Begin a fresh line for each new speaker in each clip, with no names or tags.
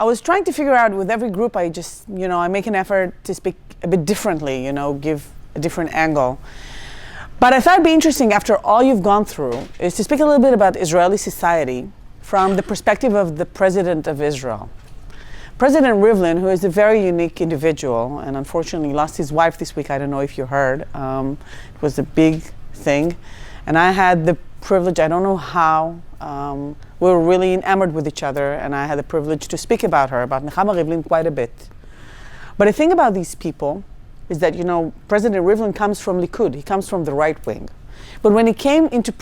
I was trying to figure out with every group, I make an effort to speak a bit differently, give a different angle. But I thought it'd be interesting, after all you've gone through, is to speak a little bit about Israeli society from the perspective of the president of Israel. President Rivlin, who is a very unique individual, and unfortunately lost his wife this week. I don't know if you heard. It was a big thing. And I had the privilege, I don't know how, we were really enamored with each other, and I had the privilege to speak about her, about Nechama Rivlin, quite a bit. But the thing about these people is that, President Rivlin comes from Likud. He comes from the right wing. But when he came into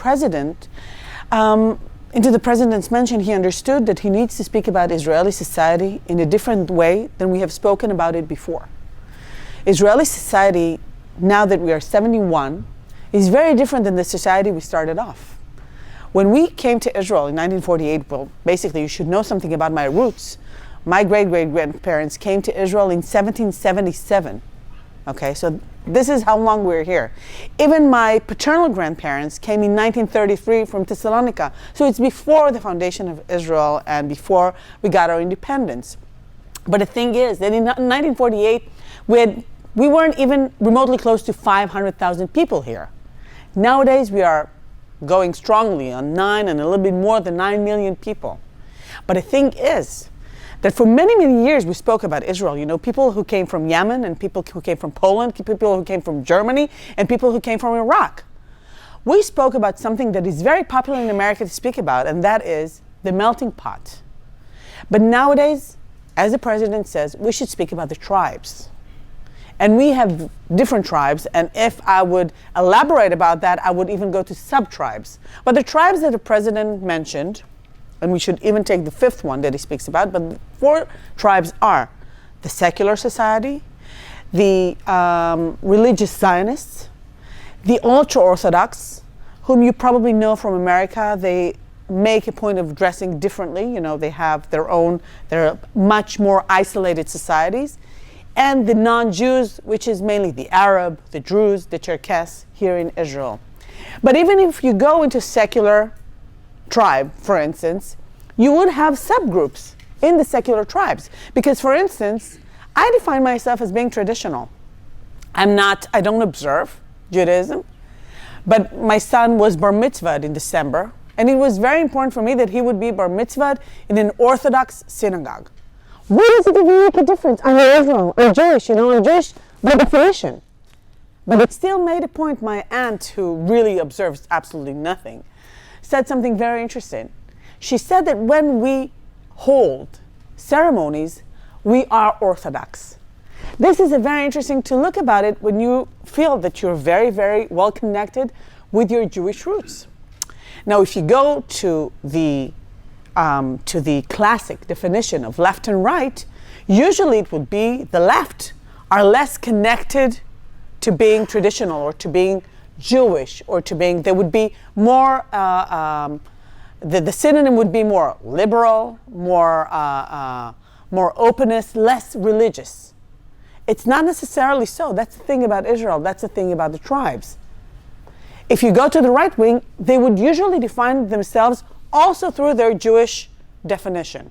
into the president's mention, he understood that he needs to speak about Israeli society in a different way than we have spoken about it before. Israeli society, now that we are 71, is very different than the society we started off. When we came to Israel in 1948, well, basically you should know something about my roots. My great-great-grandparents came to Israel in 1777. Okay, so this is how long we're here. Even my paternal grandparents came in 1933 from Thessalonica. So it's before the foundation of Israel and before we got our independence. But the thing is that in 1948, we weren't even remotely close to 500,000 people here. Nowadays, we are going strongly on 9 and a little bit more than 9 million people. But the thing is that for many, many years we spoke about Israel. People who came from Yemen and people who came from Poland, people who came from Germany and people who came from Iraq. We spoke about something that is very popular in America to speak about, and that is the melting pot. But nowadays, as the president says, we should speak about the tribes. And we have different tribes, and if I would elaborate about that, I would even go to sub-tribes. But the tribes that the president mentioned, and we should even take the fifth one that he speaks about, but the 4 tribes are the secular society, the religious Zionists, the ultra-Orthodox, whom you probably know from America. They make a point of dressing differently. They have they're much more isolated societies. And the non-Jews, which is mainly the Arab, the Druze, the Cherkess here in Israel. But even if you go into secular tribe, for instance, you would have subgroups in the secular tribes. Because, for instance, I define myself as being traditional. I don't observe Judaism, but my son was bar mitzvahed in December, and it was very important for me that he would be bar mitzvahed in an Orthodox synagogue. Why does it even make a difference? I'm Israel, I'm Jewish, I'm Jewish by definition. But it still made a point. My aunt, who really observes absolutely nothing, said something very interesting. She said that when we hold ceremonies, we are Orthodox. This is a very interesting to look about it when you feel that you're very, very well connected with your Jewish roots. Now, if you go to the classic definition of left and right, usually it would be the left are less connected to being traditional or to being Jewish or to being, they would be more, the synonym would be more liberal, more openness, less religious. It's not necessarily so. That's the thing about Israel. That's the thing about the tribes. If you go to the right wing, they would usually define themselves also through their Jewish definition.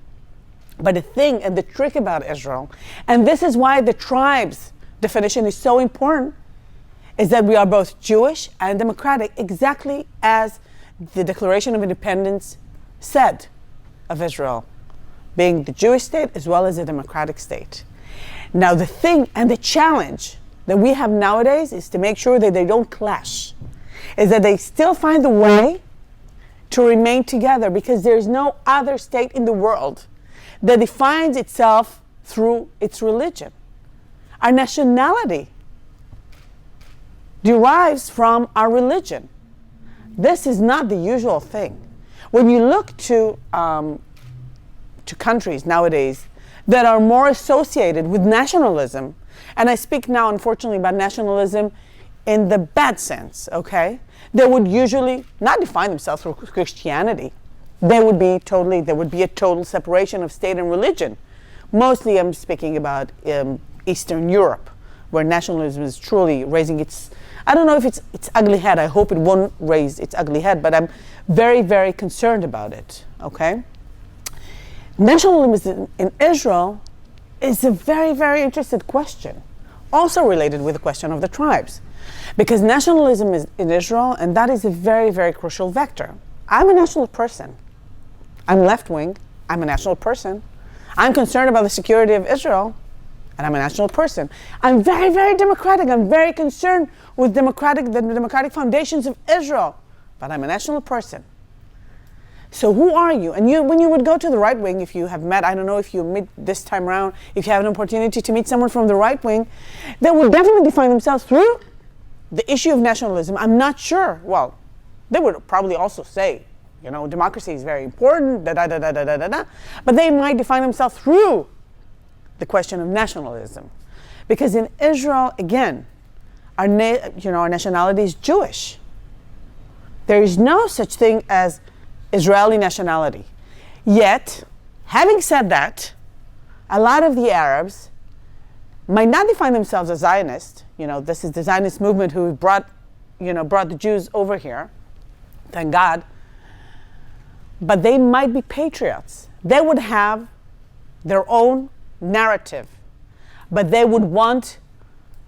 But the thing and the trick about Israel, and this is why the tribes definition is so important, is that we are both Jewish and democratic, exactly as the Declaration of Independence said of Israel, being the Jewish state as well as a democratic state. Now the thing and the challenge that we have nowadays is to make sure that they don't clash, is that they still find the way to remain together, because there's no other state in the world that defines itself through its religion. Our nationality derives from our religion. This is not the usual thing. When you look to countries nowadays that are more associated with nationalism, and I speak now unfortunately about nationalism in the bad sense, okay? They would usually not define themselves through Christianity. There would be a total separation of state and religion. Mostly I'm speaking about Eastern Europe, where nationalism is truly raising its, I don't know if it's ugly head. I hope it won't raise its ugly head, but I'm very, very concerned about it, okay? nationalism in Israel is a very, very interesting question, also related with the question of the tribes. Because nationalism is in Israel, and that is a very, very crucial vector. I'm a national person. I'm left-wing. I'm a national person. I'm concerned about the security of Israel, and I'm a national person. I'm very, very democratic. I'm very concerned with the democratic foundations of Israel, but I'm a national person. So who are you? And when you would go to the right wing, if you have met, I don't know if you meet this time around, if you have an opportunity to meet someone from the right wing, they would definitely define themselves through the issue of nationalism. I'm not sure. Well, they would probably also say, democracy is very important, but they might define themselves through the question of nationalism. Because in Israel, again, our nationality is Jewish. There is no such thing as Israeli nationality. Yet, having said that, a lot of the Arabs might not define themselves as Zionist. This is the Zionist movement who brought the Jews over here. Thank God. But they might be patriots. They would have their own narrative, but they would want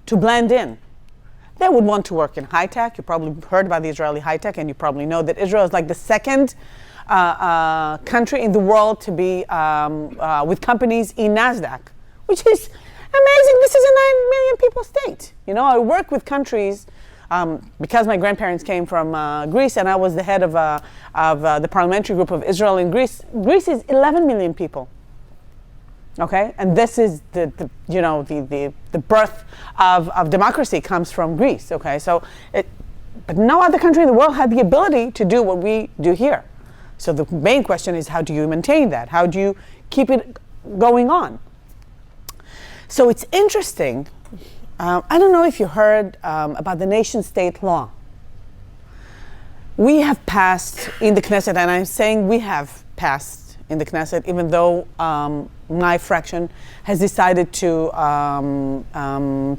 to blend in. They would want to work in high tech. You probably heard about the Israeli high tech, and you probably know that Israel is like the second country in the world to be with companies in NASDAQ, which is amazing. This is a 9 million people state. I work with countries because my grandparents came from Greece, and I was the head of the parliamentary group of Israel in Greece. Greece is 11 million people. Okay, and this is the birth of democracy comes from Greece. Okay, but no other country in the world had the ability to do what we do here. So the main question is, how do you maintain that? How do you keep it going on? So it's interesting. I don't know if you heard about the nation-state law. We have passed in the Knesset, and I'm saying we have passed in the Knesset, even though my fraction has decided to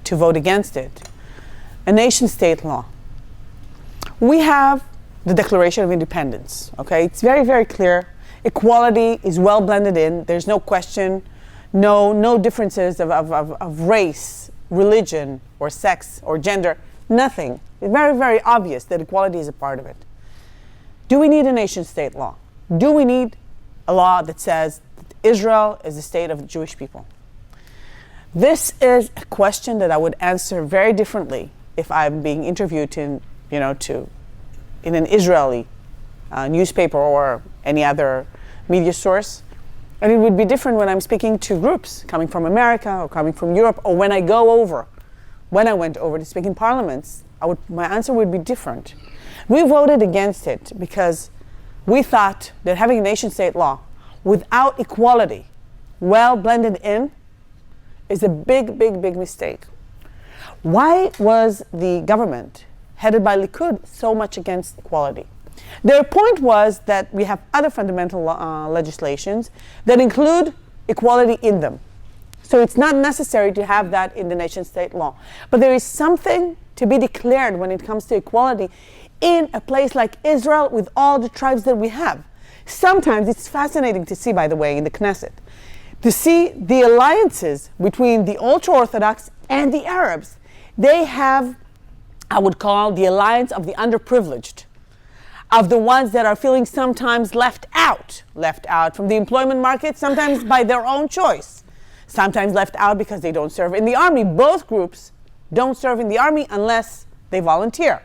vote against it. A nation-state law. We have the Declaration of Independence. Okay, it's very, very clear. Equality is well blended in. There's no question, no differences of race, religion, or sex, or gender. Nothing. It's very, very obvious that equality is a part of it. Do we need a nation-state law? Do we need a law that says that Israel is the state of the Jewish people? This is a question that I would answer very differently if I'm being interviewed in an Israeli newspaper or any other media source. And it would be different when I'm speaking to groups coming from America or coming from Europe, or when I went over to speak in parliaments, my answer would be different. We voted against it because we thought that having a nation-state law without equality, well blended in, is a big, big, big mistake. Why was the government headed by Likud so much against equality? Their point was that we have other fundamental legislations that include equality in them. So it's not necessary to have that in the nation-state law. But there is something to be declared when it comes to equality in a place like Israel with all the tribes that we have. Sometimes it's fascinating to see, by the way, in the Knesset, to see the alliances between the ultra-Orthodox and the Arabs. They have, I would call, the alliance of the underprivileged, of the ones that are feeling sometimes left out from the employment market, sometimes by their own choice, sometimes left out because they don't serve in the army. Both groups don't serve in the army unless they volunteer.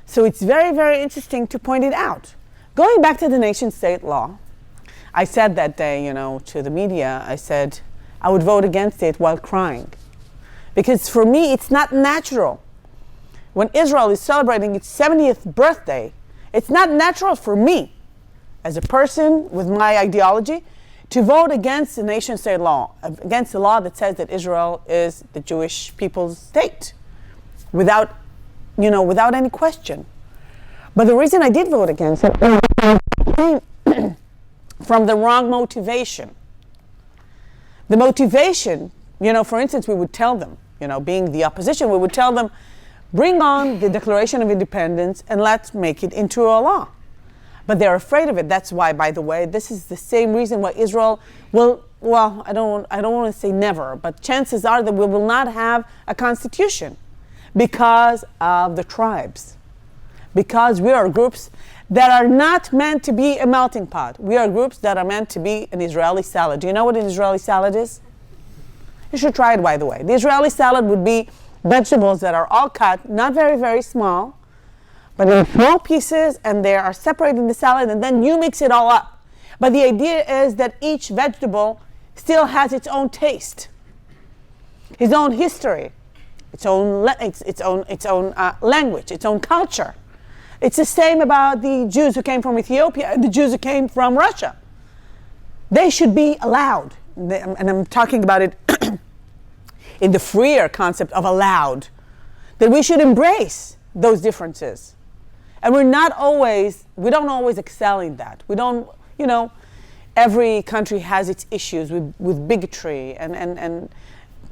So it's very, very interesting to point it out. Going back to the nation-state law, I said that day, to the media, I said I would vote against it while crying. Because for me, it's not natural. When Israel is celebrating its 70th birthday, it's not natural for me, as a person with my ideology, to vote against the nation-state law, against the law that says that Israel is the Jewish people's state, without any question. But the reason I did vote against it came from the wrong motivation. The motivation, for instance, we would tell them, being the opposition, we would tell them, bring on the Declaration of Independence and let's make it into a law. But they're afraid of it. That's why, by the way, this is the same reason why Israel will, well, I don't want to say never, but chances are that we will not have a constitution because of the tribes. Because we are groups that are not meant to be a melting pot. We are groups that are meant to be an Israeli salad. Do you know what an Israeli salad is? You should try it, by the way. The Israeli salad would be vegetables that are all cut, not very, very small, but in small pieces, and they are separated in the salad, and then you mix it all up. But the idea is that each vegetable still has its own taste, its own history, its own language, its own culture. It's the same about the Jews who came from Ethiopia and the Jews who came from Russia. They should be allowed, and I'm talking about it in the freer concept of allowed, that we should embrace those differences. And we don't always excel in that. We don't, every country has its issues with bigotry and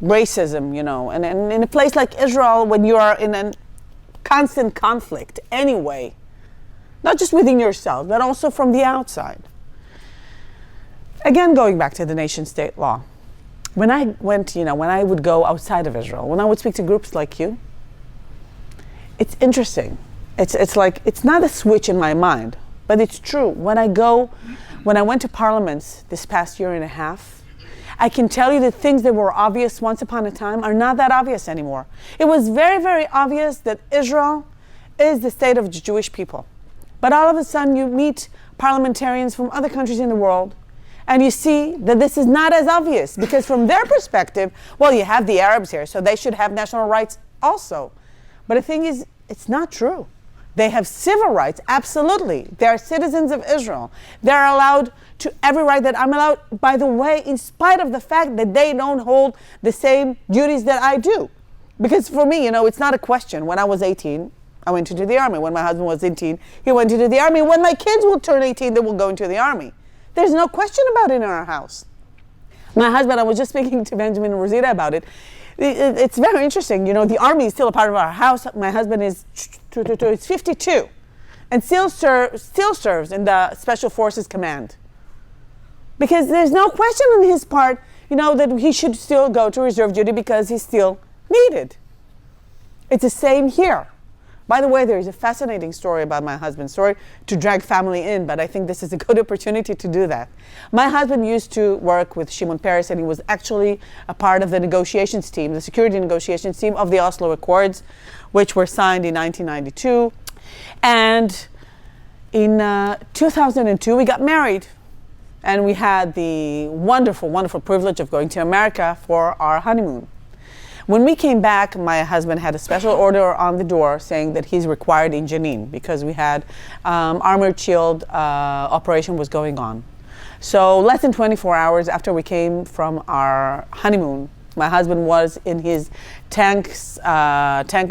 racism, and in a place like Israel, when you are in a constant conflict anyway, not just within yourself, but also from the outside. Again, going back to the nation state law, when I would go outside of Israel, when I would speak to groups like you, it's interesting. It's like, it's not a switch in my mind, but it's true. When I went to parliaments this past year and a half, I can tell you that things that were obvious once upon a time are not that obvious anymore. It was very, very obvious that Israel is the state of the Jewish people. But all of a sudden you meet parliamentarians from other countries in the world, and you see that this is not as obvious, because from their perspective, well, you have the Arabs here, so they should have national rights also. But the thing is, it's not true. They have civil rights, absolutely. They are citizens of Israel. They're allowed to every right that I'm allowed, by the way, in spite of the fact that they don't hold the same duties that I do. Because for me, it's not a question. When I was 18, I went into the army. When my husband was 18, he went into the army. When my kids will turn 18, they will go into the army. There's no question about it in our house. My husband, I was just speaking to Benjamin and Rosita about it. It's very interesting. The army is still a part of our house. My husband is 52 and still serves in the Special Forces Command. Because there's no question on his part, that he should still go to reserve duty because he's still needed. It's the same here. By the way, there is a fascinating story about my husband. Sorry to drag family in, but I think this is a good opportunity to do that. My husband used to work with Shimon Peres, and he was actually a part of the negotiations team, the security negotiations team of the Oslo Accords, which were signed in 1992. And in 2002, we got married. And we had the wonderful, wonderful privilege of going to America for our honeymoon. When we came back, my husband had a special order on the door saying that he's required in Jenin because we had armored shield operation was going on. So less than 24 hours after we came from our honeymoon, my husband was in his tank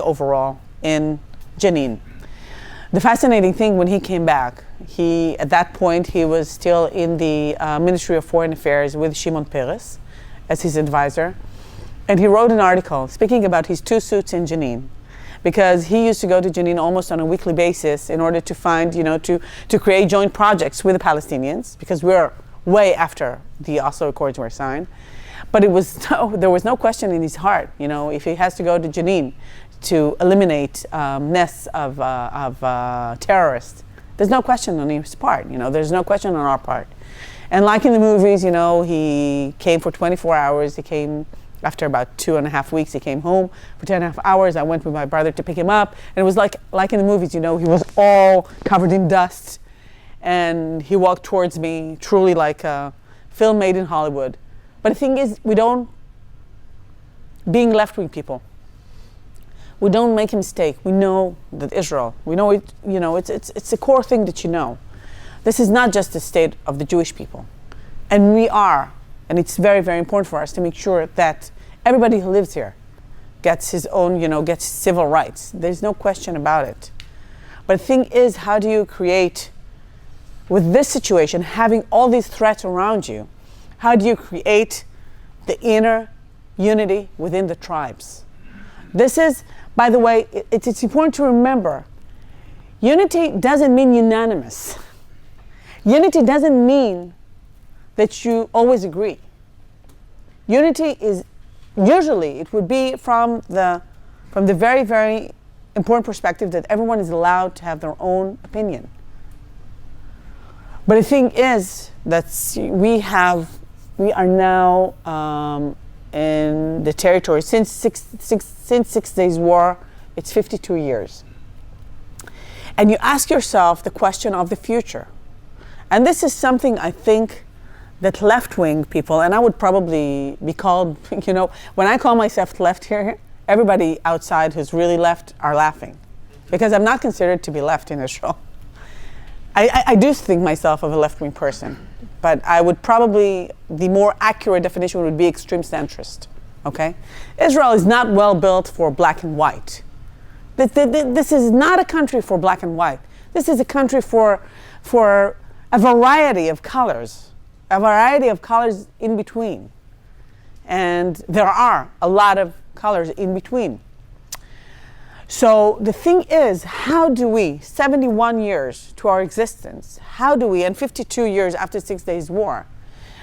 overall in Jenin. The fascinating thing, when he came back, at that point he was still in the Ministry of Foreign Affairs with Shimon Peres as his advisor. And he wrote an article speaking about his 2 suits in Jenin, because he used to go to Jenin almost on a weekly basis in order to find, to create joint projects with the Palestinians, because we're way after the Oslo Accords were signed. But there was no question in his heart, if he has to go to Jenin to eliminate nests of terrorists, there's no question on his part, there's no question on our part. And like in the movies, he came for 24 hours, he came after about 2.5 weeks, he came home for 2.5 hours. I went with my brother to pick him up. And it was like in the movies, he was all covered in dust. And he walked towards me, truly like a film made in Hollywood. But the thing is, being left-wing people, we don't make a mistake. We know that Israel, we know it, it's a core thing that This is not just the state of the Jewish people. And we are. And it's very, very important for us to make sure that everybody who lives here gets his own, gets civil rights. There's no question about it. But the thing is, how do you create, with this situation, having all these threats around you, how do you create the inner unity within the tribes? This is, by the way, it's important to remember, unity doesn't mean unanimous. Unity doesn't mean that you always agree. Unity is usually, it would be from the very, very important perspective that everyone is allowed to have their own opinion. But the thing is that we are now in the territory since Six Days War. It's 52 years, and you ask yourself the question of the future, and this is something I think that left-wing people, and I would probably be called, when I call myself left here, everybody outside who's really left are laughing, because I'm not considered to be left in Israel. I do think myself of a left-wing person, but I would probably, the more accurate definition would be extreme centrist, okay? Israel is not well built for black and white. This is not a country for black and white. This is a country for a variety of colors, in between. And there are a lot of colors in between. So the thing is, how do we, 71 years to our existence, and 52 years after 6 Days War,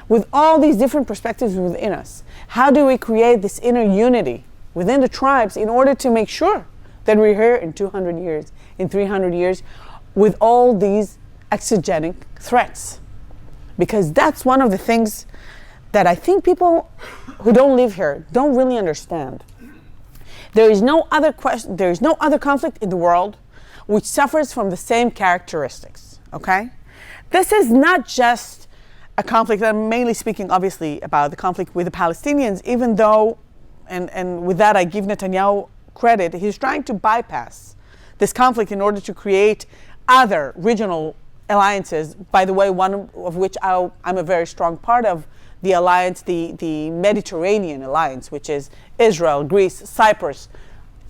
with all these different perspectives within us, how do we create this inner unity within the tribes in order to make sure that we're here in 200 years, in 300 years, with all these exogenic threats? Because that's one of the things that I think people who don't live here don't really understand. There is no other conflict in the world which suffers from the same characteristics, okay? This is not just a conflict, I'm mainly speaking obviously about the conflict with the Palestinians, even though, and with that I give Netanyahu credit, he's trying to bypass this conflict in order to create other regional alliances, by the way, one of which I'm a very strong part of, the alliance, the Mediterranean alliance, which is Israel, Greece, Cyprus,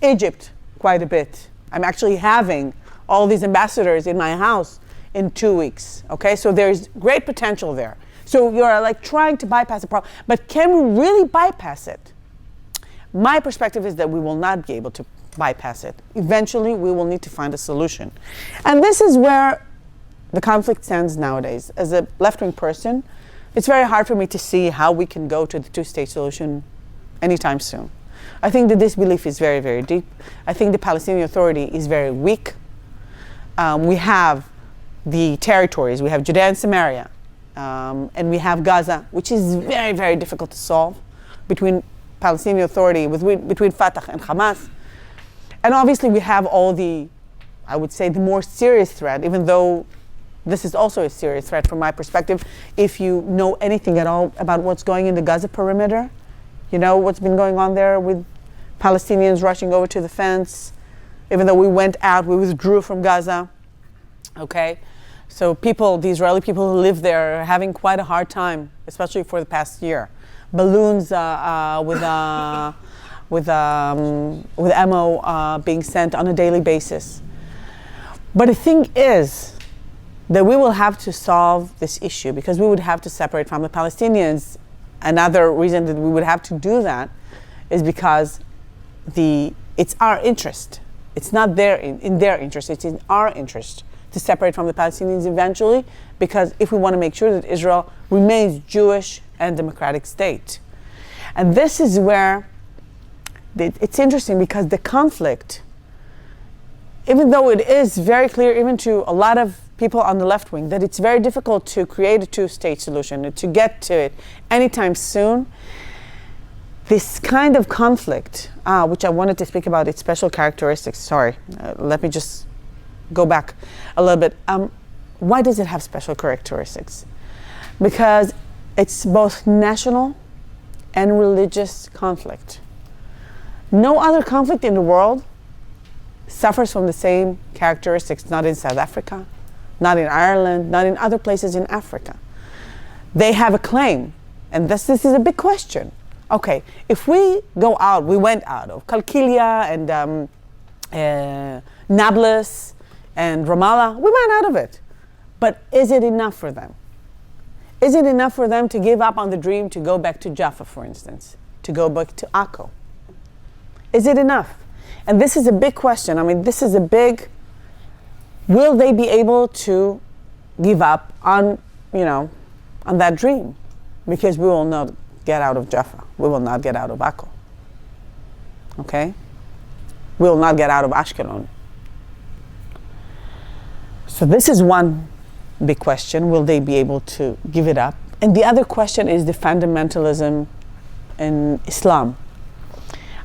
Egypt, quite a bit. I'm actually having all these ambassadors in my house in 2 weeks, okay? So there's great potential there. So you're like trying to bypass the problem, but can we really bypass it? My perspective is that we will not be able to bypass it. Eventually, we will need to find a solution. And this is where the conflict stands nowadays. As a left-wing person, it's very hard for me to see how we can go to the two-state solution anytime soon. I think that this belief is very, very deep. I think the Palestinian Authority is very weak. We have the territories, we have Judea and Samaria, and we have Gaza, which is very, very difficult to solve between Palestinian Authority, between Fatah and Hamas. And obviously we have all the, I would say, the more serious threat, even though this is also a serious threat from my perspective. If you know anything at all about what's going in the Gaza perimeter, you know what's been going on there with Palestinians rushing over to the fence. Even though we went out, we withdrew from Gaza, okay? So the Israeli people who live there are having quite a hard time, especially for the past year. Balloons with ammo being sent on a daily basis. But the thing is that we will have to solve this issue because we would have to separate from the Palestinians. Another reason that we would have to do that is because it's our interest. It's not in their interest, it's in our interest to separate from the Palestinians eventually, because if we want to make sure that Israel remains Jewish and democratic state. And this is where it's interesting, because the conflict, even though it is very clear even to a lot of people on the left wing that it's very difficult to create a two-state solution, to get to it anytime soon, this kind of conflict, which I wanted to speak about, its special characteristics. Let me just go back a little bit. Why does it have special characteristics? Because it's both national and religious conflict. No other conflict in the world suffers from the same characteristics, not in South Africa, not in Ireland, not in other places in Africa. They have a claim, and this is a big question. Okay, if we went out of Kalkilia and Nablus and Ramallah, we went out of it. But is it enough for them? Is it enough for them to give up on the dream to go back to Jaffa, for instance, to go back to Akko? Is it enough? And this is a big question. I mean, will they be able to give up on, on that dream, because we will not get out of Jaffa. We will not get out of Akko. Okay? We will not get out of Ashkelon. So this is one big question. Will they be able to give it up? And the other question is the fundamentalism in Islam.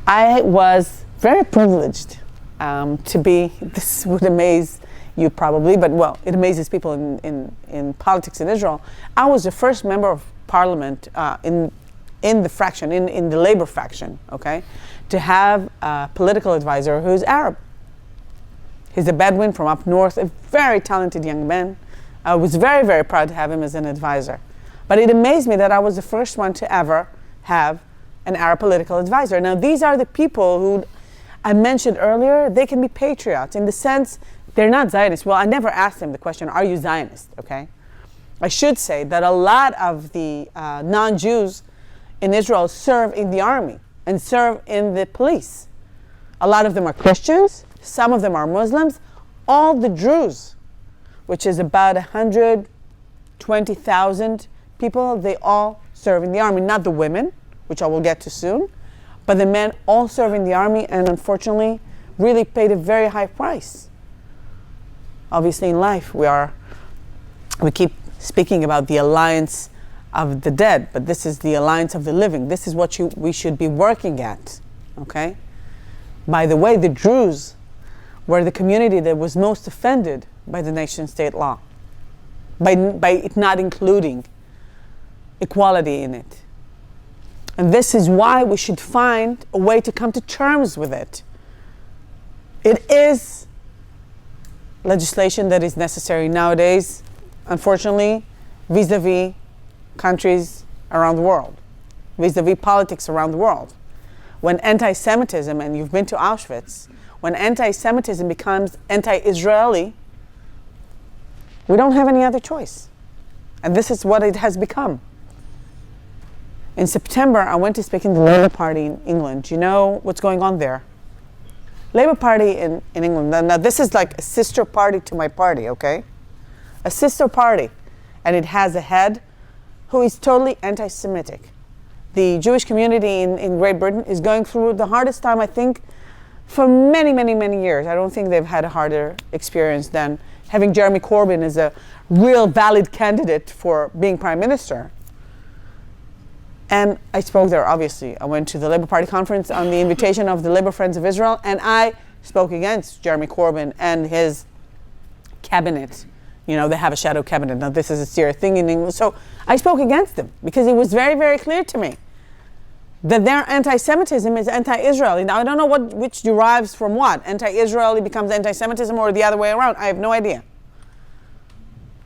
I was very privileged to be, this would amaze you probably, but well, it amazes people in politics in Israel. I was the first member of parliament in the fraction, in the labor faction, okay, to have a political advisor who's Arab. He's a Bedouin from up north, a very talented young man. I was very, very proud to have him as an advisor. But it amazed me that I was the first one to ever have an Arab political advisor. Now, these are the people who I mentioned earlier. They can be patriots in the sense they're not Zionists. Well, I never asked them the question, are you Zionist, okay? I should say that a lot of the non-Jews in Israel serve in the army and serve in the police. A lot of them are Christians. Some of them are Muslims. All the Druze, which is about 120,000 people, they all serve in the army. Not the women, which I will get to soon, but the men all serve in the army, and unfortunately really paid a very high price. Obviously in life we keep speaking about the alliance of the dead, but this is the alliance of the living. This is what we should be working at, okay? By the way, the Druze were the community that was most offended by the nation-state law, by it not including equality in it. And this is why we should find a way to come to terms with it. It is legislation that is necessary nowadays, unfortunately, vis-a-vis countries around the world, vis-a-vis politics around the world. When anti-Semitism, and you've been to Auschwitz, when anti-Semitism becomes anti-Israeli, we don't have any other choice. And this is what it has become. In September, I went to speak in the Labour Party in England. Do you know what's going on there? Labour Party in England, now this is like a sister party to my party, okay? A sister party. And it has a head who is totally anti-Semitic. The Jewish community in Great Britain is going through the hardest time, I think, for many, many, many years. I don't think they've had a harder experience than having Jeremy Corbyn as a real valid candidate for being prime minister. And I spoke there, obviously. I went to the Labour Party conference on the invitation of the Labour Friends of Israel, and I spoke against Jeremy Corbyn and his cabinet. You know, they have a shadow cabinet. Now, this is a serious thing in England. So I spoke against them because it was very, very clear to me that their anti-Semitism is anti-Israeli. Now, I don't know which derives from what. Anti-Israeli becomes anti-Semitism or the other way around. I have no idea.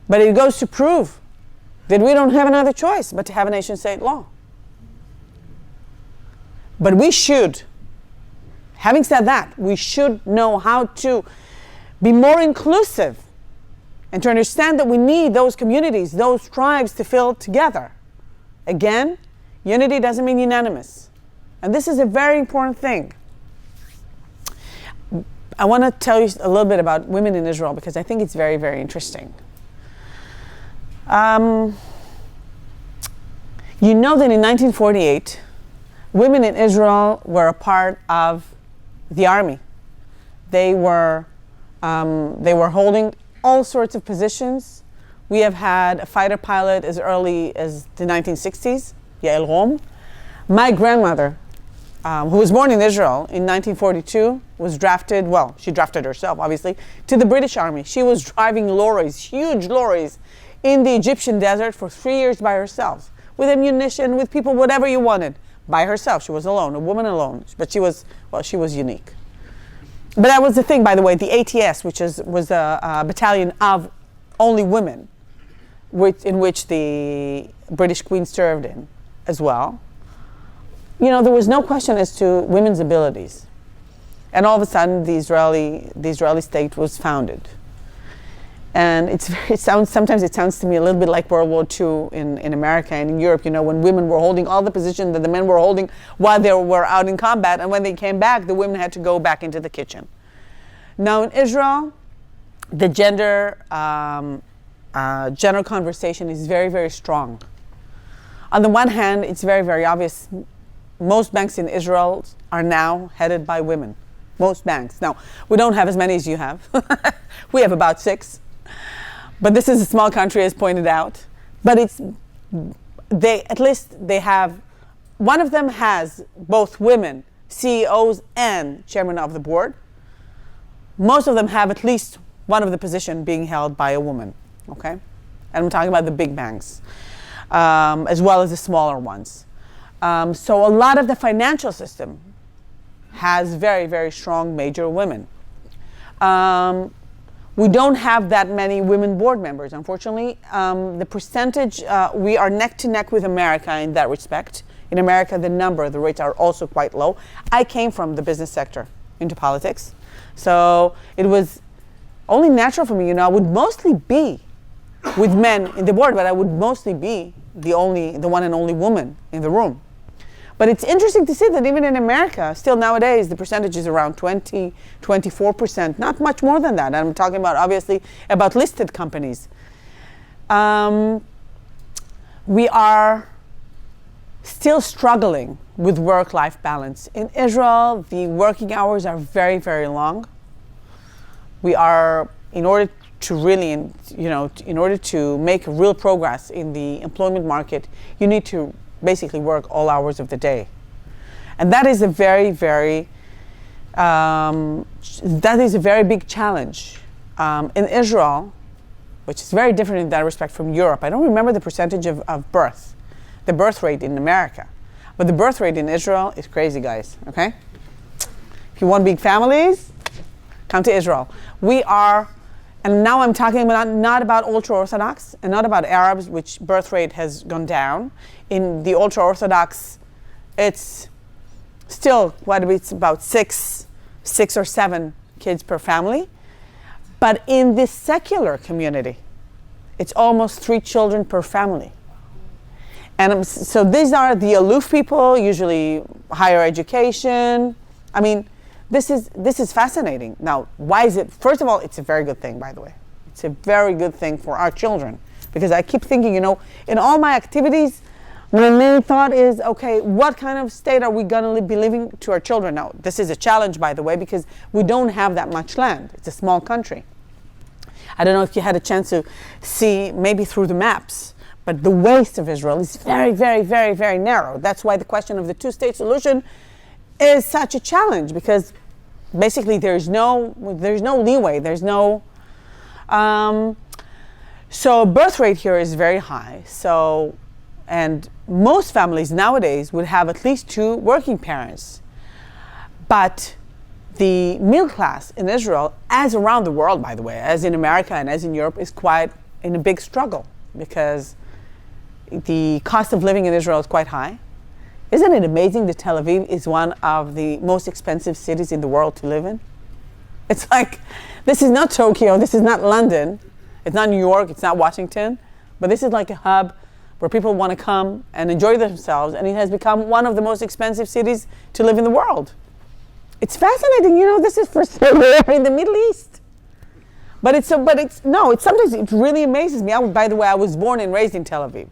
But it goes to prove that we don't have another choice but to have a nation-state law. But we should, having said that, we should know how to be more inclusive and to understand that we need those communities, those tribes to feel together. Again, unity doesn't mean unanimous. And this is a very important thing. I want to tell you a little bit about women in Israel because I think it's very, very interesting. You know that in 1948, women in Israel were a part of the army. They were holding all sorts of positions. We have had a fighter pilot as early as the 1960s, Yael Rom. My grandmother, who was born in Israel in 1942, was drafted, well, she drafted herself, obviously, to the British Army. She was driving lorries, huge lorries, in the Egyptian desert for 3 years by herself, with ammunition, with people, whatever you wanted. By herself. She was alone, a woman alone, but she was unique. But that was the thing, by the way, the ATS, which was a battalion of only women, in which the British Queen served in as well. You know, there was no question as to women's abilities. And all of a sudden, the Israeli state was founded. And sometimes it sounds to me a little bit like World War II in America and in Europe, you know, when women were holding all the positions that the men were holding while they were out in combat, and when they came back, the women had to go back into the kitchen. Now in Israel, the gender general conversation is very, very strong. On the one hand, it's very, very obvious. Most banks in Israel are now headed by women. Most banks. Now, we don't have as many as you have. We have about 6. But this is a small country, as pointed out. But at least they have, one of them has both women, CEOs and chairman of the board. Most of them have at least one of the position being held by a woman, okay? And I'm talking about the big banks, as well as the smaller ones. So a lot of the financial system has very, very strong major women. We don't have that many women board members, unfortunately. The percentage, we are neck to neck with America in that respect. In America, the rates are also quite low. I came from the business sector into politics. So it was only natural for me, I would mostly be with men in the board, but I would mostly be the one and only woman in the room. But it's interesting to see that even in America, still nowadays, the percentage is around 20, 24%, not much more than that. And I'm talking about, obviously, about listed companies. We are still struggling with work-life balance. In Israel, the working hours are very, very long. We are, in order to really, in order to make real progress in the employment market, you need to basically work all hours of the day. And that is a very, very, big challenge. In Israel, which is very different in that respect from Europe, I don't remember the percentage of the birth rate in America. But the birth rate in Israel is crazy, guys, okay? If you want big families, come to Israel. We are, and now I'm talking about not about ultra-Orthodox and not about Arabs, which birth rate has gone down. In the ultra-Orthodox, it's still, it's about six or 7 kids per family. But in this secular community, it's almost 3 children per family. And so these are the aloof people, usually higher education. I mean, this is fascinating. Now, why is it? First of all, it's a very good thing, by the way. It's a very good thing for our children. Because I keep thinking, in all my activities, my main thought is, okay, what kind of state are we going to be living to our children? Now, this is a challenge, by the way, because we don't have that much land. It's a small country. I don't know if you had a chance to see, maybe through the maps, but the waist of Israel is very, very, very, very narrow. That's why the question of the 2-state solution is such a challenge, because basically there's no leeway. There's no. So birth rate here is very high. So, and most families nowadays would have at least 2 working parents. But the middle class in Israel, as around the world, by the way, as in America and as in Europe, is quite in a big struggle because the cost of living in Israel is quite high. Isn't it amazing that Tel Aviv is one of the most expensive cities in the world to live in? It's like, this is not Tokyo, this is not London, it's not New York, it's not Washington, but this is like a hub where people want to come and enjoy themselves, and it has become one of the most expensive cities to live in the world. It's fascinating, this is for somewhere in the Middle East. Sometimes it really amazes me. By the way, I was born and raised in Tel Aviv,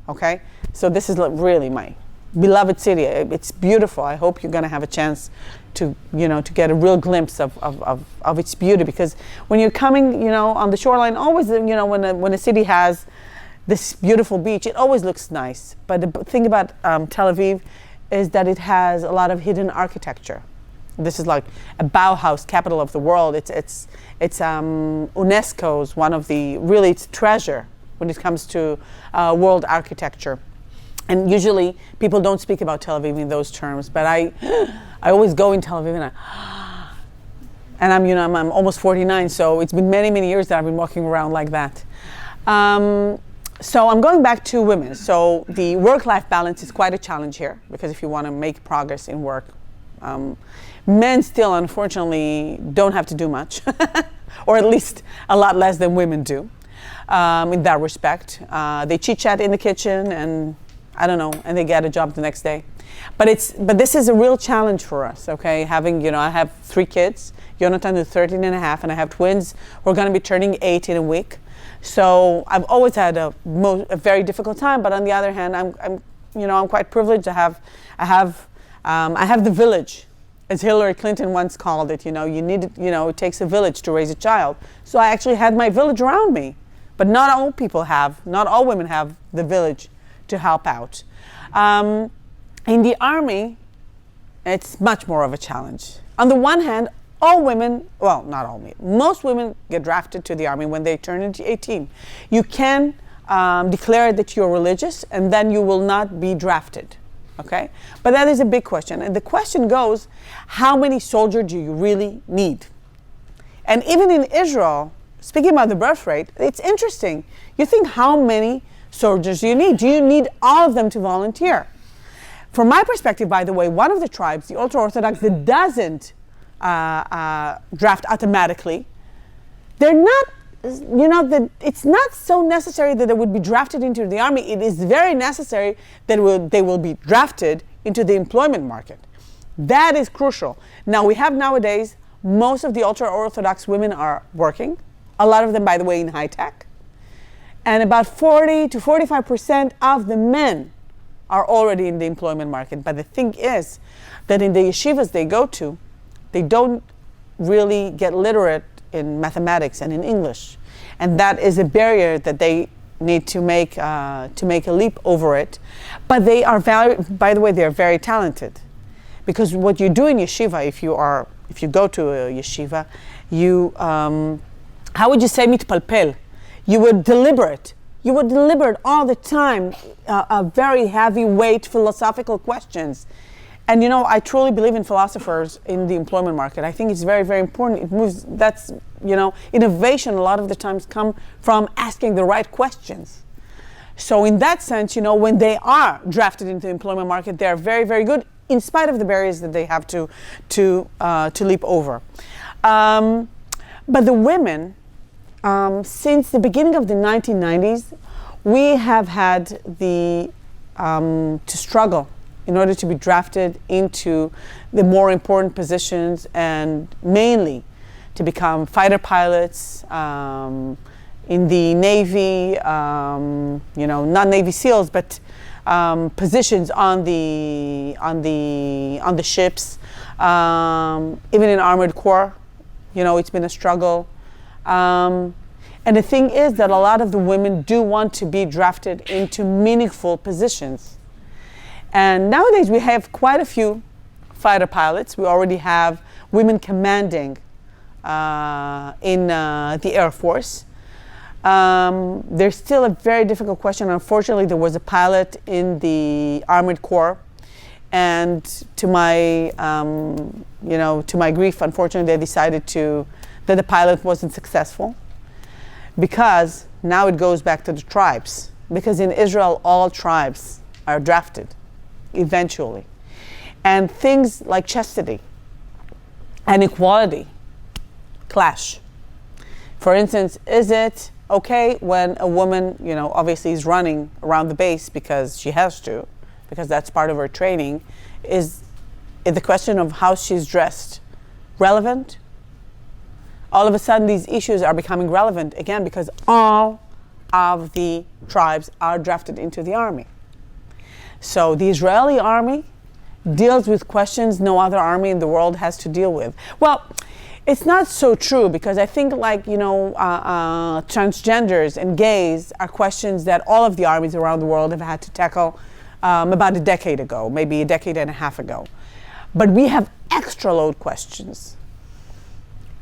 okay? So this is really my beloved city. It's beautiful. I hope you're going to have a chance to get a real glimpse of its beauty, because when you're coming, on the shoreline, always, when a city has this beautiful beach, it always looks nice. But the thing about Tel Aviv is that it has a lot of hidden architecture. This is like a Bauhaus capital of the world. It's UNESCO's one of the it's treasure when it comes to world architecture. And usually people don't speak about Tel Aviv in those terms, but I always go in Tel Aviv and I'm almost 49, so it's been many, many years that I've been walking around like that. So I'm going back to women. So the work-life balance is quite a challenge here, because if you want to make progress in work, men still, unfortunately, don't have to do much, or at least a lot less than women do in that respect. They chit-chat in the kitchen and I don't know, and they get a job the next day. But this is a real challenge for us, okay? Having, I have 3 kids. Jonathan is 13 and a half, and I have twins who are going to be turning 8 in a week. So I've always had a very difficult time, but on the other hand, I'm quite privileged to have, I have the village, as Hillary Clinton once called it. It takes a village to raise a child. So I actually had my village around me, but not all women have the village to help out. In the army, it's much more of a challenge. On the one hand, all women, well, not all, most women get drafted to the army when they turn into 18. You can declare that you're religious, and then you will not be drafted, okay? But that is a big question. And the question goes, how many soldiers do you really need? And even in Israel, speaking about the birth rate, it's interesting. You think, how many soldiers do you need? Do you need all of them to volunteer? From my perspective, by the way, one of the tribes, the ultra-Orthodox, that doesn't draft automatically, they're not, it's not so necessary that they would be drafted into the army. It is very necessary that they will be drafted into the employment market. That is crucial. Now, we have nowadays, most of the ultra-Orthodox women are working, a lot of them, by the way, in high tech, and about 40 to 45% of the men are already in the employment market. But the thing is that in the yeshivas they go to, they don't really get literate in mathematics and in English. And that is a barrier that they need to make a leap over it. But they are by the way, they are very talented. Because what you do in yeshiva, if you go to a yeshiva, you, how would you say mitpalpel? You would deliberate. You would deliberate all the time, very heavyweight philosophical questions. And I truly believe in philosophers in the employment market. I think it's very, very important. It moves, innovation a lot of the times come from asking the right questions. So in that sense, when they are drafted into the employment market, they're very, very good, in spite of the barriers that they have to leap over. But the women, since the beginning of the 1990s, we have had to struggle in order to be drafted into the more important positions, and mainly to become fighter pilots in the Navy, not Navy SEALs, but positions on the ships, even in Armored Corps. It's been a struggle. And the thing is that a lot of the women do want to be drafted into meaningful positions. And nowadays we have quite a few fighter pilots. We already have women commanding in the Air Force. There's still a very difficult question. Unfortunately, there was a pilot in the Armored Corps, and to my grief, unfortunately, they decided that the pilot wasn't successful, because now it goes back to the tribes. Because in Israel, all tribes are drafted eventually. And things like chastity and equality clash. For instance, is it okay when a woman, obviously is running around the base because she has to, because that's part of her training, is the question of how she's dressed relevant? All of a sudden, these issues are becoming relevant again because all of the tribes are drafted into the army. So the Israeli army deals with questions no other army in the world has to deal with. Well, it's not so true, because I think transgenders and gays are questions that all of the armies around the world have had to tackle about a decade ago, maybe a decade and a half ago. But we have extra load questions.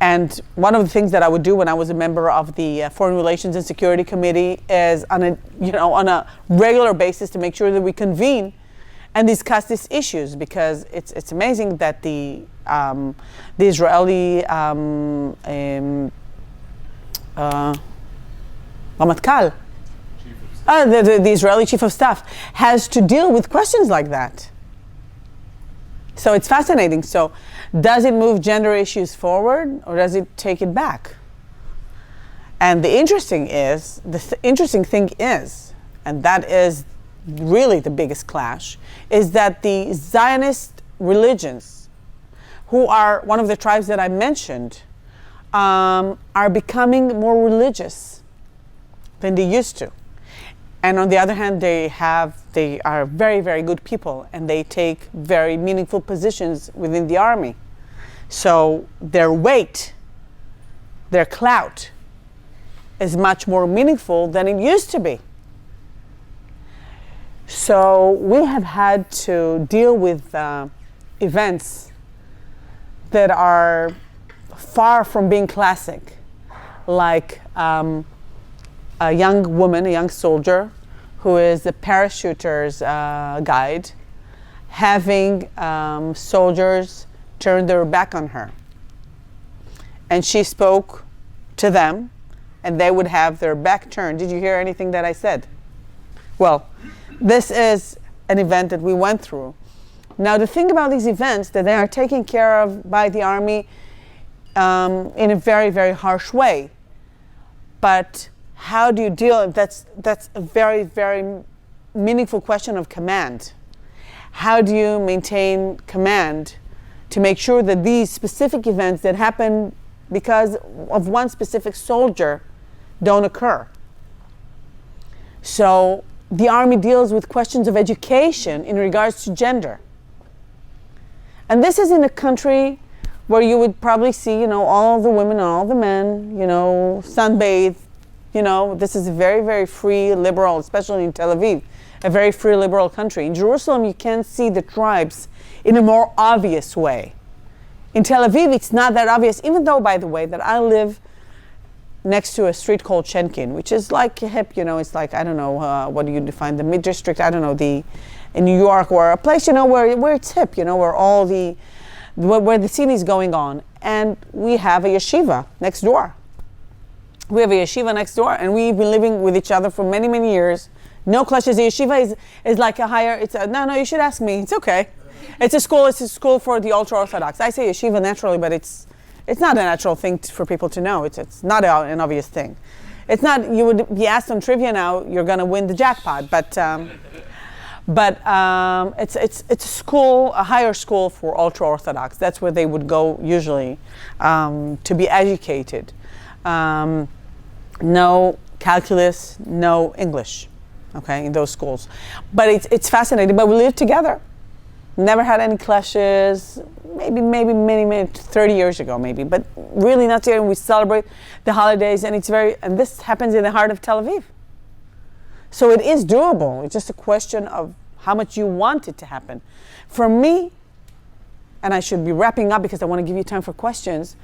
And one of the things that I would do when I was a member of the Foreign Relations and Security Committee is on a regular basis to make sure that we convene and discuss these issues, because it's amazing that the Israeli Ramatkal, the Israeli Chief of Staff, has to deal with questions like that. So it's fascinating. So does it move gender issues forward, or does it take it back? And the interesting thing is, and that is really the biggest clash, is that the Zionist religions, who are one of the tribes that I mentioned, are becoming more religious than they used to. And on the other hand, they are very, very good people, and they take very meaningful positions within the army. So their weight, their clout, is much more meaningful than it used to be. So we have had to deal with events that are far from being classic, like a young woman, a young soldier, who is a parachuter's guide, having soldiers turn their back on her. And she spoke to them, and they would have their back turned. Did you hear anything that I said? Well, this is an event that we went through. Now, the thing about these events, that they are taken care of by the army in a very, very harsh way. But how do you deal? That's a very, very meaningful question of command. How do you maintain command to make sure that these specific events that happen because of one specific soldier don't occur? So the army deals with questions of education in regards to gender. And this is in a country where you would probably see, all the women and all the men, sunbathe. This is a very, very free, liberal, especially in Tel Aviv, a very free, liberal country. In Jerusalem, you can see the tribes in a more obvious way. In Tel Aviv, it's not that obvious, even though, by the way, that I live next to a street called Shenkin, which is like a hip, it's like, I don't know, what do you define, the mid-district, I don't know, in New York, or a place, where it's hip, where all where the scene is going on. And we have a yeshiva next door. We have a yeshiva next door, and we've been living with each other for many, many years. No clashes. The yeshiva is like a higher, no, you should ask me, it's okay. It's a school for the ultra-Orthodox. I say yeshiva naturally, but it's not a natural thing for people to know. It's not an obvious thing. It's not, you would be asked on trivia now, you're gonna win the jackpot, but it's a school, a higher school for ultra-Orthodox. That's where they would go usually to be educated. No calculus, no English, okay, in those schools. But it's fascinating. But we lived together. Never had any clashes. Maybe 30 years ago, maybe. But really not together. We celebrate the holidays, and and this happens in the heart of Tel Aviv. So it is doable. It's just a question of how much you want it to happen. For me, and I should be wrapping up because I want to give you time for questions.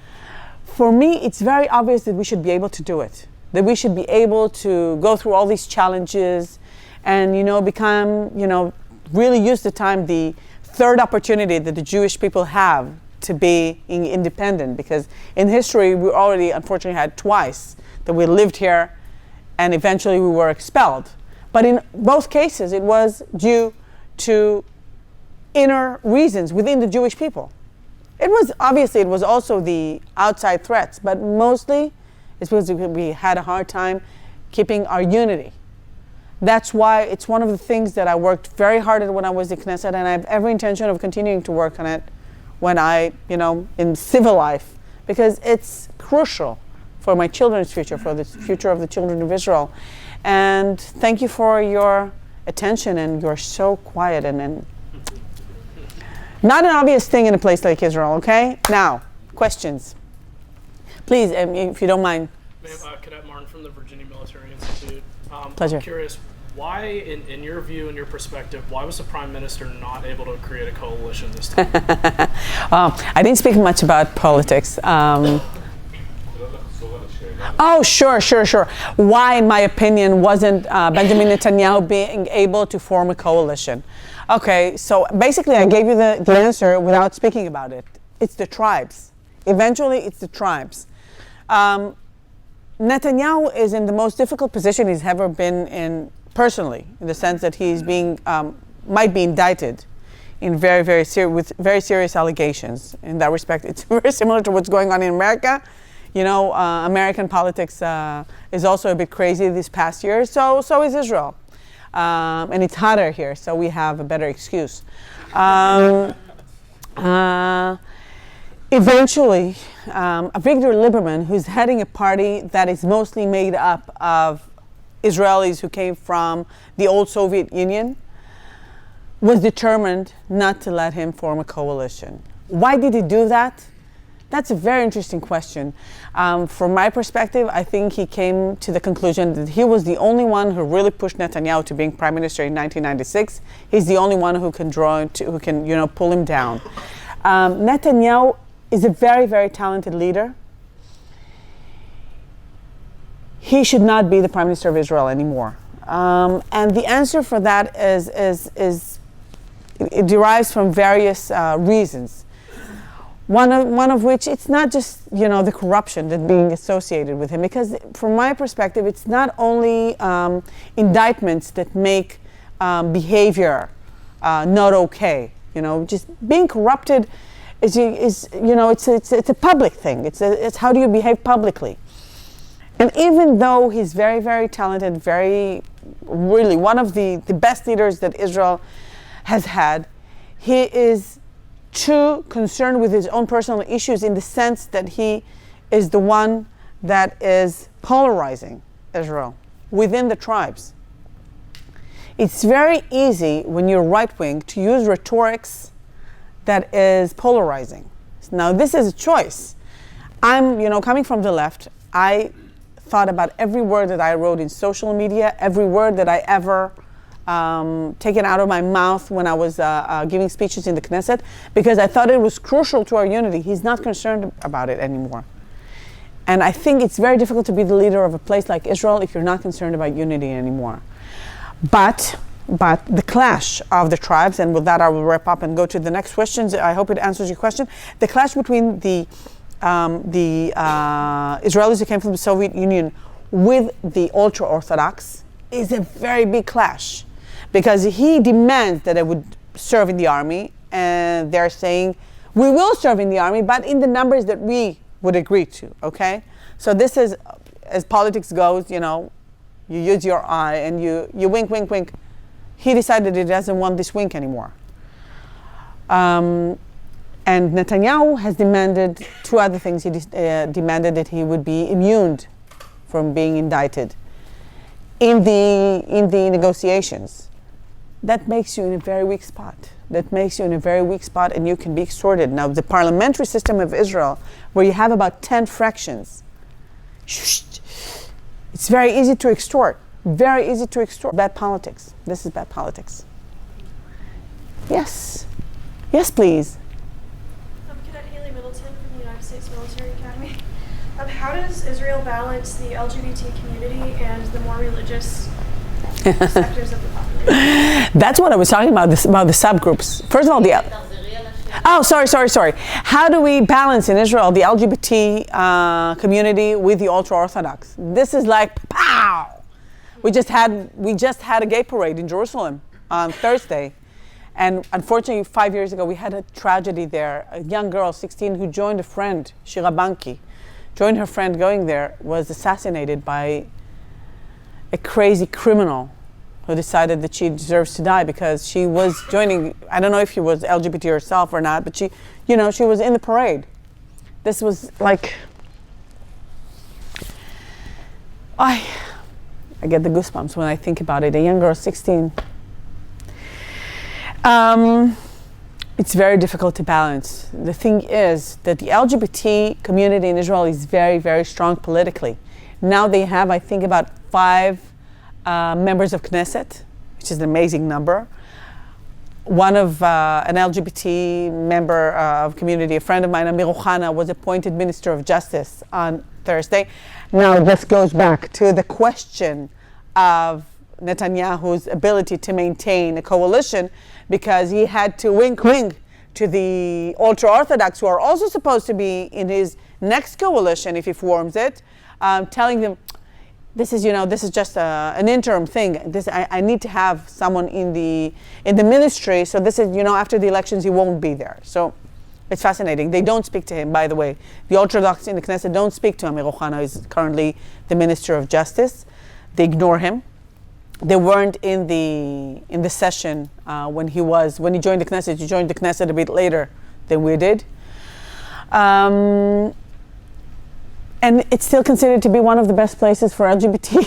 For me, it's very obvious that we should be able to do it. That we should be able to go through all these challenges and, become, really use the third opportunity that the Jewish people have to be independent. Because in history, we already unfortunately had twice that we lived here and eventually we were expelled. But in both cases, it was due to inner reasons within the Jewish people. It was also the outside threats, but mostly it's because we had a hard time keeping our unity. That's why it's one of the things that I worked very hard at when I was in Knesset, and I have every intention of continuing to work on it when in civil life, because it's crucial for my children's future, for the future of the children of Israel. And thank you for your attention, and you're so quiet and not an obvious thing in a place like Israel, okay? Now, questions. Please, if you don't mind.
Cadet Martin from the Virginia Military Institute.
Pleasure.
I'm curious, why, in your view, in your perspective, why was the Prime Minister not able to create a coalition this time?
I didn't speak much about politics. Oh, sure. Why, in my opinion, wasn't Benjamin Netanyahu being able to form a coalition? Okay, so basically I gave you the answer without speaking about it. It's the tribes. Eventually, it's the tribes. Netanyahu is in the most difficult position he's ever been in personally, in the sense that he's might be indicted in with very serious allegations. In that respect, it's very similar to what's going on in America. American politics is also a bit crazy this past year. So is Israel. And it's hotter here, so we have a better excuse. Eventually, Avigdor Lieberman, who's heading a party that is mostly made up of Israelis who came from the old Soviet Union, was determined not to let him form a coalition. Why did he do that? That's a very interesting question. From my perspective, I think he came to the conclusion that he was the only one who really pushed Netanyahu to being prime minister in 1996. He's the only one who can pull him down. Netanyahu is a very, very talented leader. He should not be the prime minister of Israel anymore. And the answer for that it derives from various reasons. One of which, it's not just the corruption that being associated with him, because from my perspective, it's not only indictments that make behavior not okay. Just being corrupted is it's a public thing. It's how do you behave publicly. And even though he's very, very talented, really one of the best leaders that Israel has had, he is too concerned with his own personal issues, in the sense that he is the one that is polarizing Israel within the tribes. It's very easy when you're right-wing to use rhetorics that is polarizing. Now, this is a choice. I'm, coming from the left, I thought about every word that I wrote in social media, every word that I ever taken out of my mouth when I was giving speeches in the Knesset, because I thought it was crucial to our unity. He's not concerned about it anymore. And I think it's very difficult to be the leader of a place like Israel if you're not concerned about unity anymore. But the clash of the tribes, and with that I will wrap up and go to the next questions. I hope it answers your question. The clash between the Israelis who came from the Soviet Union with the ultra-Orthodox is a very big clash, because he demands that they would serve in the army, and they're saying, we will serve in the army, but in the numbers that we would agree to, okay? So this is, as politics goes, you use your eye and you wink, wink, wink. He decided he doesn't want this wink anymore. And Netanyahu has demanded two other things. He demanded that he would be immune from being indicted in the negotiations. That makes you in a very weak spot. And you can be extorted. Now, the parliamentary system of Israel, where you have about 10 fractions, it's very easy to extort. Bad politics. This is bad politics. Yes, please.
Cadet Haley Middleton from the United States Military Academy. How does Israel balance the LGBT community and the more religious sectors of the population?
That's what I was talking about, about the subgroups. First of all, sorry. How do we balance in Israel the LGBT community with the ultra-Orthodox? This is like, pow! We just had a gay parade in Jerusalem on Thursday. And unfortunately, 5 years ago, we had a tragedy there. A young girl, 16, who joined a friend, Shira Banki, joined her friend going there, was assassinated by a crazy criminal who decided that she deserves to die because she was joining, I don't know if she was LGBT herself or not, but she was in the parade. This was like, I get the goosebumps when I think about it. A young girl, 16. It's very difficult to balance. The thing is that the LGBT community in Israel is very, very strong politically. Now they have, I think, about 5 members of Knesset, which is an amazing number. One of an LGBT member of community, a friend of mine, Amir Ohana, was appointed Minister of Justice on Thursday. Now this goes back to the question of Netanyahu's ability to maintain a coalition, because he had to wink to the ultra-Orthodox, who are also supposed to be in his next coalition if he forms it, telling them, this is just an interim thing. I need to have someone in the ministry. So this is, after the elections, he won't be there. So it's fascinating. They don't speak to him, by the way. The Orthodox in the Knesset don't speak to Amir Ohana, who is currently the Minister of Justice. They ignore him. They weren't in the session when he joined the Knesset. He joined the Knesset a bit later than we did. And it's still considered to be one of the best places for LGBT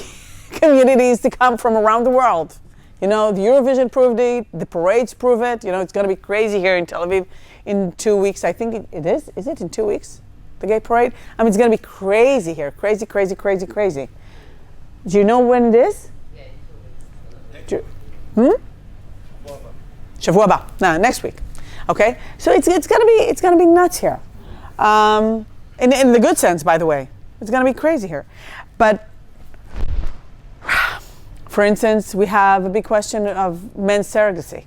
communities to come from around the world. The Eurovision proved it, the parades prove it. It's going to be crazy here in Tel Aviv in 2 weeks. I think it is. Is it in 2 weeks, the gay parade? It's going to be crazy here. Crazy, crazy, crazy, crazy. Do you know when it is?
Yeah, in 2 weeks.
Shavua haba. No, next week. Okay? So it's gonna be nuts here. In the good sense, by the way. It's gonna be crazy here. But for instance, we have a big question of men's surrogacy.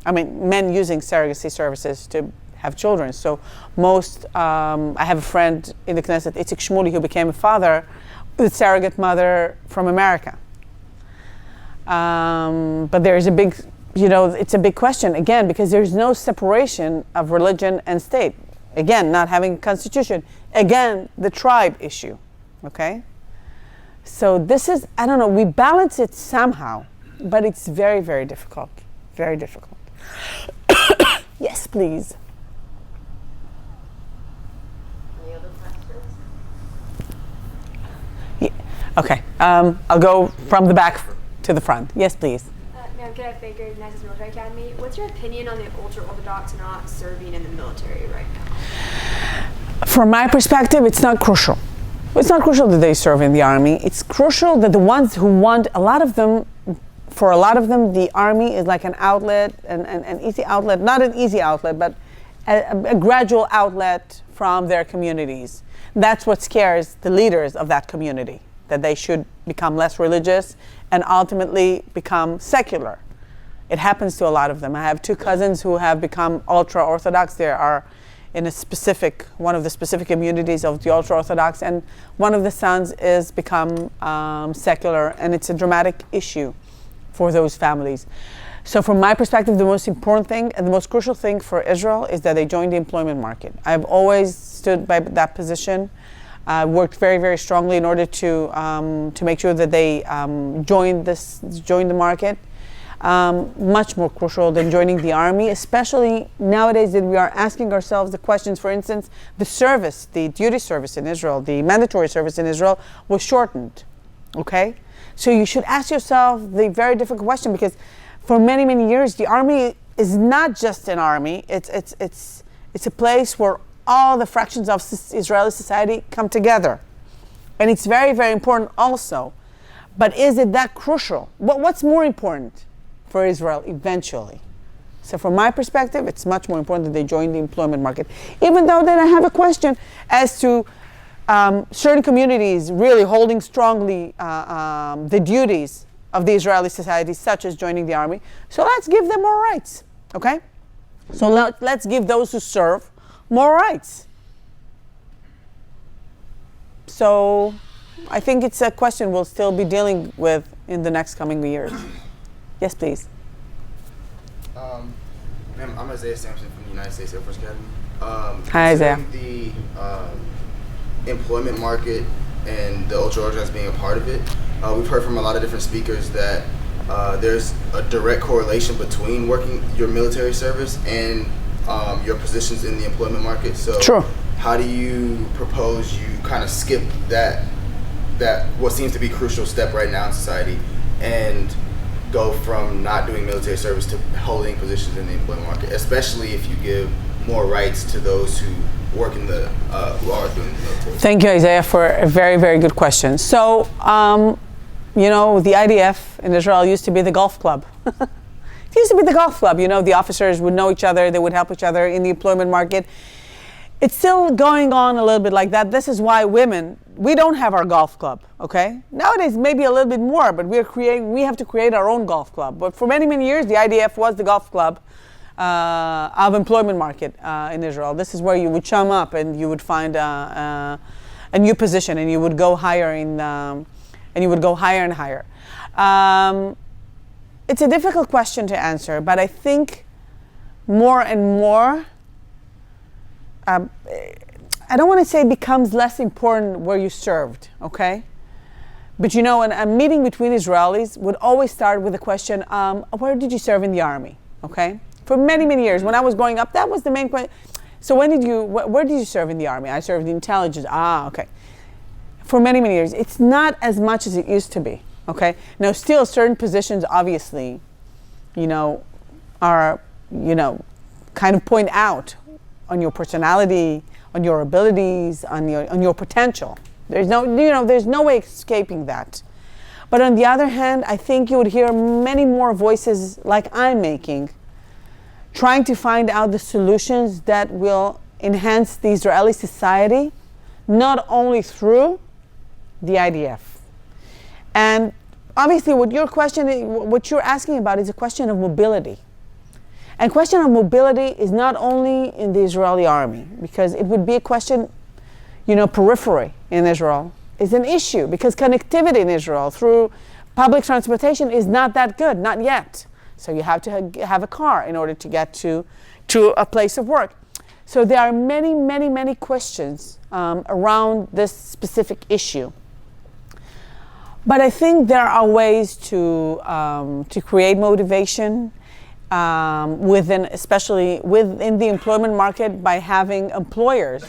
Men using surrogacy services to have children. So I have a friend in the Knesset, Itzik Shmuli, who became a father with surrogate mother from America. But there is a big, it's a big question, again, because there's no separation of religion and state. Again, not having a constitution. Again, the tribe issue, okay? So this is, I don't know, we balance it somehow, but it's very, very difficult. Very difficult. Yes, please.
Any other questions?
Okay, I'll go from the back to the front. Yes, please.
Ma'am, Cadet Baker, United States Military Academy. What's your opinion on the ultra-Orthodox not serving in the military right now?
From my perspective, it's not crucial. It's not crucial that they serve in the army. It's crucial that the ones who want, for a lot of them, the army is like an outlet, an easy outlet, not an easy outlet, but a gradual outlet from their communities. That's what scares the leaders of that community, that they should become less religious and ultimately become secular. It happens to a lot of them. I have 2 cousins who have become ultra-Orthodox. They are in one of the specific communities of the ultra-Orthodox, and one of the sons is become secular, and it's a dramatic issue for those families. So from my perspective, the most important thing and the most crucial thing for Israel is that they join the employment market. I've always stood by that position. Worked very, very strongly in order to make sure that they join the market. Much more crucial than joining the army, especially nowadays that we are asking ourselves the questions. For instance, the duty service in Israel, the mandatory service in Israel was shortened. Okay, so you should ask yourself the very difficult question, because for many, many years the army is not just an army. It's a place where all the fractions of Israeli society come together. And it's very, very important also. But is it that crucial? What's more important for Israel eventually? So from my perspective, it's much more important that they join the employment market. Even though then I have a question as to certain communities really holding strongly the duties of the Israeli society, such as joining the army. So let's give them more rights, okay? So let's give those who serve more rights. So I think it's a question we'll still be dealing with in the next coming years. Yes, please.
Ma'am, I'm Isaiah Sampson from the United States Air Force Academy.
Hi, Isaiah.
The employment market and the ultra-Orthodox being a part of it, we've heard from a lot of different speakers that there's a direct correlation between working your military service and your positions in the employment market. So
True.
How do you propose you kind of skip that what seems to be a crucial step right now in society and go from not doing military service to holding positions in the employment market, especially if you give more rights to those who work in the who are doing the military?
Thank you, Isaiah, for a very, very good question. So, the IDF in Israel used to be the golf club. It used to be the golf club. The officers would know each other. They would help each other in the employment market. It's still going on a little bit like that. This is why we don't have our golf club, okay? Nowadays, maybe a little bit more, but we have to create our own golf club. But for many, many years, the IDF was the golf club of employment market in Israel. This is where you would chum up and you would find a new position, and you would go higher and higher. It's a difficult question to answer, but I think more and more, I don't want to say it becomes less important where you served, okay? But a meeting between Israelis would always start with the question, where did you serve in the army, okay? For many, many years, when I was growing up, that was the main question. So where did you serve in the army? I served in intelligence. Okay. For many, many years. It's not as much as it used to be, Okay. Now, still, certain positions, obviously, are, kind of point out on your personality, on your abilities, on your potential. There's no way escaping that. But on the other hand, I think you would hear many more voices like I'm making, trying to find out the solutions that will enhance the Israeli society, not only through the IDF. And obviously what you're asking about is a question of mobility. And question of mobility is not only in the Israeli army, because it would be a question, periphery in Israel is an issue, because connectivity in Israel through public transportation is not that good, not yet. So you have to have a car in order to get to a place of work. So there are many, many, many questions around this specific issue. But I think there are ways to create motivation especially within the employment market, by having employers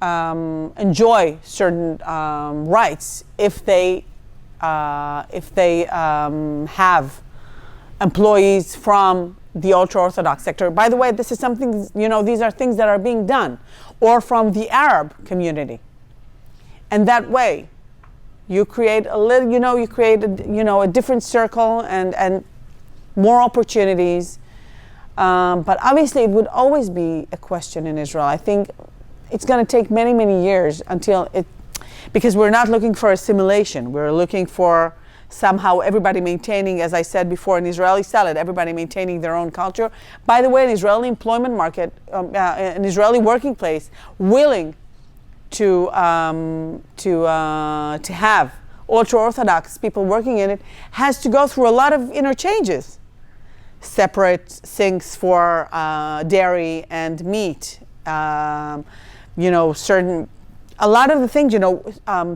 enjoy certain rights if they have employees from the ultra-Orthodox sector. By the way, this is something, these are things that are being done, or from the Arab community. And that way, you create a different circle and more opportunities. But obviously, it would always be a question in Israel. I think it's going to take many, many years because we're not looking for assimilation. We're looking for somehow everybody maintaining, as I said before, an Israeli salad, everybody maintaining their own culture. By the way, an Israeli employment market, an Israeli working place, willing to have ultra-Orthodox people working in it, has to go through a lot of interchanges. Separate sinks for dairy and meat, a lot of the things,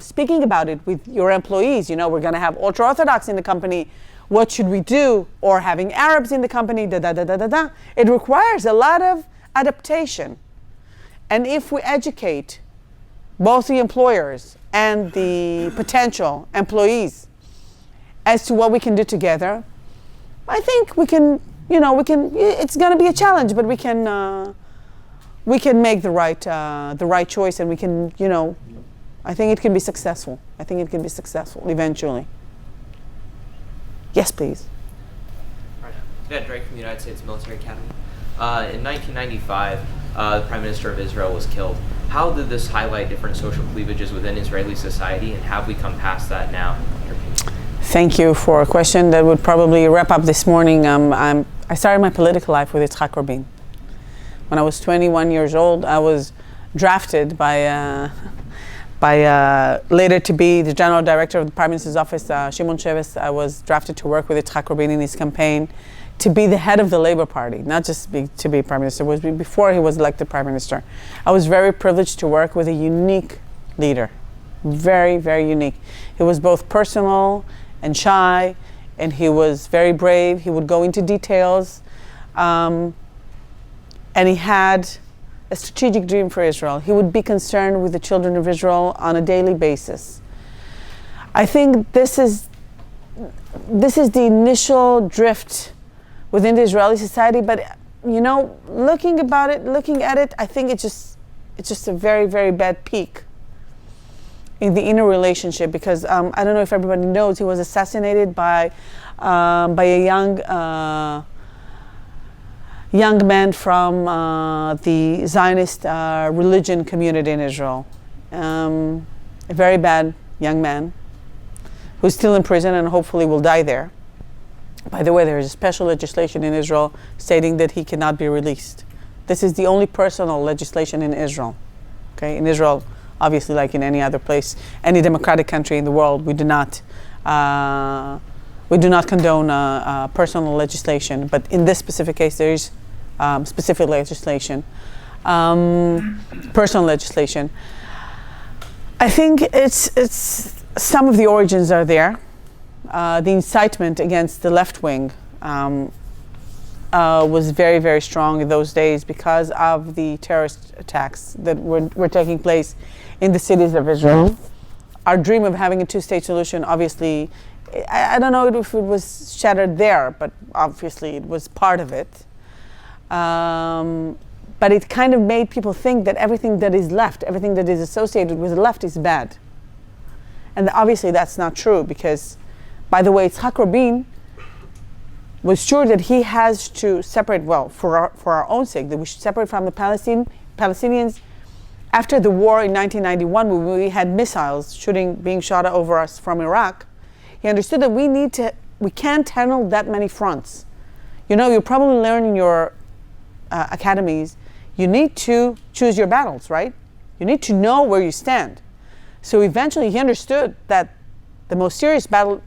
speaking about it with your employees, we're going to have ultra-Orthodox in the company. What should we do? Or having Arabs in the company, It requires a lot of adaptation. And if we educate both the employers and the potential employees as to what we can do together, I think we can, it's going to be a challenge, but we can make the right choice, and we can, I think it can be successful. I think it can be successful eventually. Yes, please.
Right. Yeah, Drake from the United States Military Academy. In 1995, the Prime Minister of Israel was killed. How did this highlight different social cleavages within Israeli society, and have we come past that now?
Thank you for a question that would probably wrap up this morning. I started my political life with Yitzhak Rabin. When I was 21 years old, I was drafted by later to be the general director of the Prime Minister's office, Shimon Sheves. I was drafted to work with Yitzhak Rabin in his campaign to be the head of the Labour Party, not just to be Prime Minister. It was before he was elected Prime Minister. I was very privileged to work with a unique leader, very, very unique. He was both personal and shy, and he was very brave. He would go into details. And he had a strategic dream for Israel. He would be concerned with the children of Israel on a daily basis. I think this is the initial drift within the Israeli society, but looking at it, I think it's just a very, very bad peak in the inner relationship, because I don't know if everybody knows, he was assassinated by a young man from the Zionist religion community in Israel. A very bad young man who's still in prison and hopefully will die there. By the way, there is a special legislation in Israel stating that he cannot be released. This is the only personal legislation in Israel. Okay, in Israel, obviously, like in any other place, any democratic country in the world, we do not condone personal legislation. But in this specific case, there is specific legislation, personal legislation. I think it's some of the origins are there. The incitement against the left wing was very, very strong in those days because of the terrorist attacks that were taking place in the cities of Israel. Our dream of having a two-state solution obviously I don't know if it was shattered there, but obviously it was part of it. But it kind of made people think that everything that is left, everything that is associated with the left is bad. And obviously that's not true, because, by the way, Yitzhak Rabin was sure that he has to separate, well, for our own sake, that we should separate from the Palestinians. After the war in 1991, when we had missiles being shot over us from Iraq, he understood that we can't handle that many fronts. You know, you probably learn in your academies, you need to choose your battles, right? You need to know where you stand. So eventually he understood that the most serious battle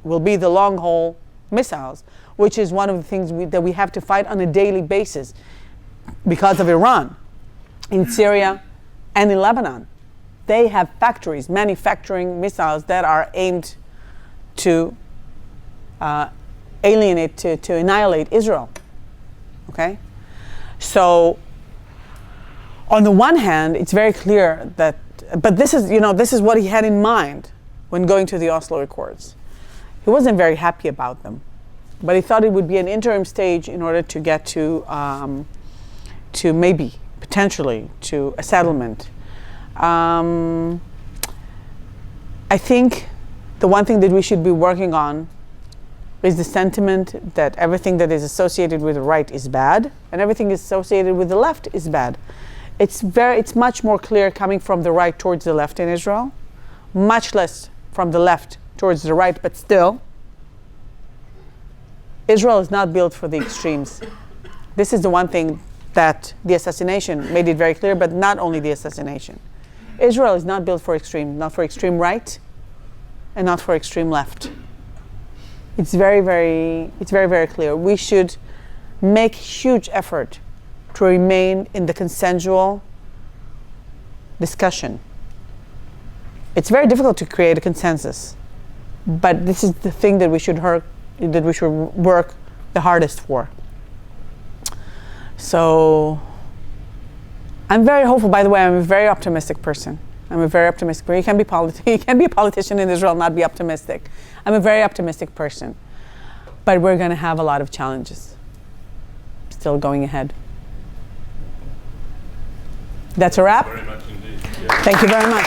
will be the long haul missiles, which is one of the things that we have to fight on a daily basis because of Iran, in Syria, and in Lebanon. They have factories manufacturing missiles that are aimed to alienate, to annihilate Israel. Okay? So, on the one hand, it's very clear that, but this is what he had in mind when going to the Oslo Accords. He wasn't very happy about them, but he thought it would be an interim stage in order to get to maybe, potentially, to a settlement. I think the one thing that we should be working on is the sentiment that everything that is associated with the right is bad, and everything associated with the left is bad. It's much more clear coming from the right towards the left in Israel, much less from the left towards the right, but still, Israel is not built for the extremes. This is the one thing that the assassination made it very clear, but not only the assassination. Israel is not built for extreme, not for extreme right, and not for extreme left. It's very, very clear. We should make huge effort to remain in the consensual discussion. It's very difficult to create a consensus, but this is the thing that we should work the hardest for. So I'm very hopeful. By the way, I'm a very optimistic person. I'm a very optimistic person. You can't be a politician in Israel and not be optimistic. I'm a very optimistic person. But we're going to have a lot of challenges still going ahead. That's a wrap.
Very much indeed.
Thank you very much.